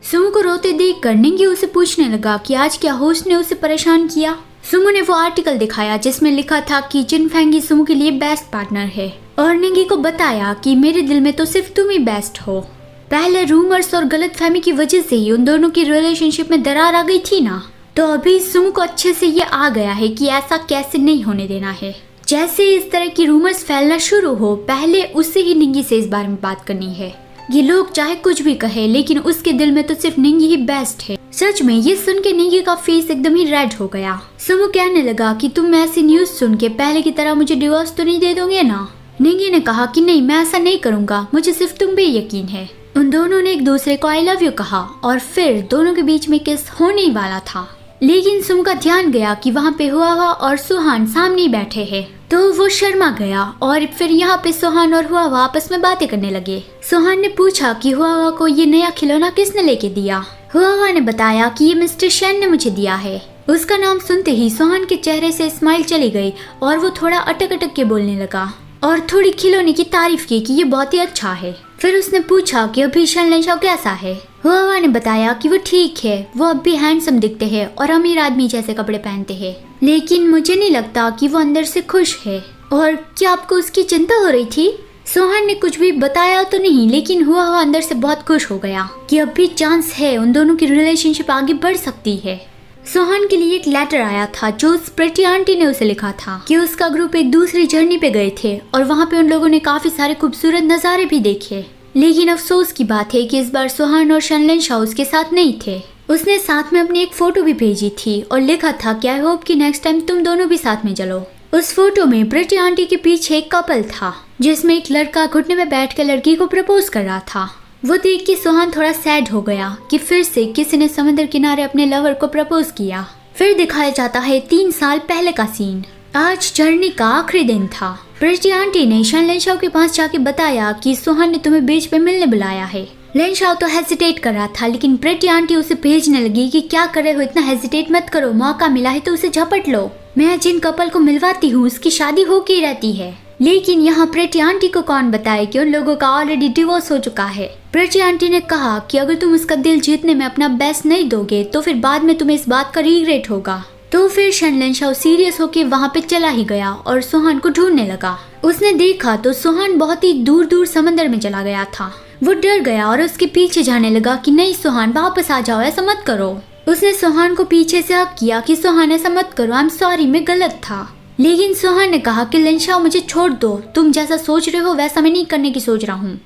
Sumo को रोते देख कर निंगी उसे पूछने लगा कि आज क्या होस्ट ने उसे परेशान किया। सुमो ने वो आर्टिकल दिखाया जिसमें लिखा था कि जिनफेंगी सुमो के लिए बेस्ट पार्टनर है और निंगी को बताया कि मेरे दिल में तो सिर्फ तुम ही बेस्ट हो। पहले रूमर्स और गलतफहमी की वजह से ही उन दोनों की रिलेशनशिप में दरार आ गई थी ना, तो अभी सुमो को अच्छे से ये आ गया है कि ऐसा कैसे नहीं होने देना है। जैसे इस तरह की रूमर्स फैलना शुरू हो, पहले उससे ही निंगी से इस बारे में बात करनी है। ये लोग चाहे कुछ भी कहे, लेकिन उसके दिल में तो सिर्फ निंगी ही बेस्ट है। सच में ये सुन के निंगी का फेस एकदम ही रेड हो गया। सुमो कहने लगा कि तुम ऐसी न्यूज सुन के पहले की तरह मुझे डिवोर्स तो नहीं दे दोगे ना। निंगी ने कहा कि नहीं, मैं ऐसा नहीं करूँगा, मुझे सिर्फ तुम पे यकीन है। उन दोनों ने एक दूसरे को आई लव यू कहा और फिर दोनों के बीच में किस होने वाला था, लेकिन सुमो का ध्यान गया कि वहाँ पे हुआ और सुहान सामने बैठे हैं, तो वो शर्मा गया और फिर यहाँ पे सुहान और हुआ आपस में बातें करने लगे। सुहान ने पूछा कि हुआ को ये नया खिलौना किसने लेके दिया। हुआ ने बताया कि ये मिस्टर शेन ने मुझे दिया है। उसका नाम सुनते ही सुहान के चेहरे से स्माइल चली गई और वो थोड़ा अटक अटक के बोलने लगा और थोड़ी खिलौने की तारीफ की कि ये बहुत ही अच्छा है। फिर उसने पूछा कि अभी शनलेंशाओ कैसा है। हुआ ने बताया कि वो ठीक है, वो अब भी हैंडसम दिखते हैं और अमीर आदमी जैसे कपड़े पहनते हैं, लेकिन मुझे नहीं लगता कि वो अंदर से खुश है। और क्या आपको उसकी चिंता हो रही थी? सोहान ने कुछ भी बताया तो नहीं, लेकिन हुआ अंदर से बहुत खुश हो गया कि अब भी चांस है, उन दोनों की रिलेशनशिप आगे बढ़ सकती है। सोहान के लिए एक लेटर आया था जो उस प्रेटी आंटी ने उसे लिखा था कि उसका ग्रुप एक दूसरी जर्नी पे गए थे और वहाँ पे उन लोगों ने काफी सारे खूबसूरत नज़ारे भी देखे। लेकिन अफसोस की बात है कि इस बार सोहान और शनलेंशाओ उसके साथ नहीं थे। उसने साथ में अपनी एक फोटो भी भेजी थी और लिखा था कि आई होप कि नेक्स्ट टाइम तुम दोनों भी साथ में चलो। उस फोटो में प्रेटी आंटी के पीछे एक कपल था जिसमें एक लड़का घुटने में बैठ कर लड़की को प्रपोज कर रहा था। वो देख के सोहान थोड़ा सैड हो गया कि फिर से किसी ने समंदर किनारे अपने लवर को प्रपोज किया। फिर दिखाया जाता है 3 साल पहले का सीन। आज जर्नी का आखिरी दिन था। प्रेटी आंटी ने शनलेंशाओ के पास जाके बताया कि सोहान ने तुम्हें बीच पे मिलने बुलाया है। लेंशाओ तो हेजिटेट कर रहा था, लेकिन प्रेटी आंटी उसे भेजने लगी कि क्या कर रहे हो, इतना हेजिटेट मत करो, मौका मिला है तो उसे झपट लो। मैं जिन कपल को मिलवाती हूँ उसकी शादी होके रहती है। लेकिन यहाँ प्रेटी आंटी को कौन बताए कि उन लोगों का ऑलरेडी डिवोर्स हो चुका है। प्रेटी आंटी ने कहा कि अगर तुम उसका दिल जीतने में अपना बेस्ट नहीं दोगे तो फिर बाद में तुम्हें इस बात का रिग्रेट होगा। तो फिर शनलेंशाओ सीरियस होके वहाँ पे चला ही गया और सोहान को ढूंढने लगा। उसने देखा तो सोहान बहुत ही दूर दूर समंदर में चला गया था। वो डर गया और उसके पीछे जाने लगा कि नहीं सोहान वापस आ जाओ, ऐसा मत करो। उसने सोहान को पीछे से हक किया कि सोहान ऐसा मत करो, आई एम सॉरी, मैं गलत था। लेकिन सोहान ने कहा कि लेंशाओ मुझे छोड़ दो, तुम जैसा सोच रहे हो वैसा मैं नहीं करने की सोच रहा हूँ।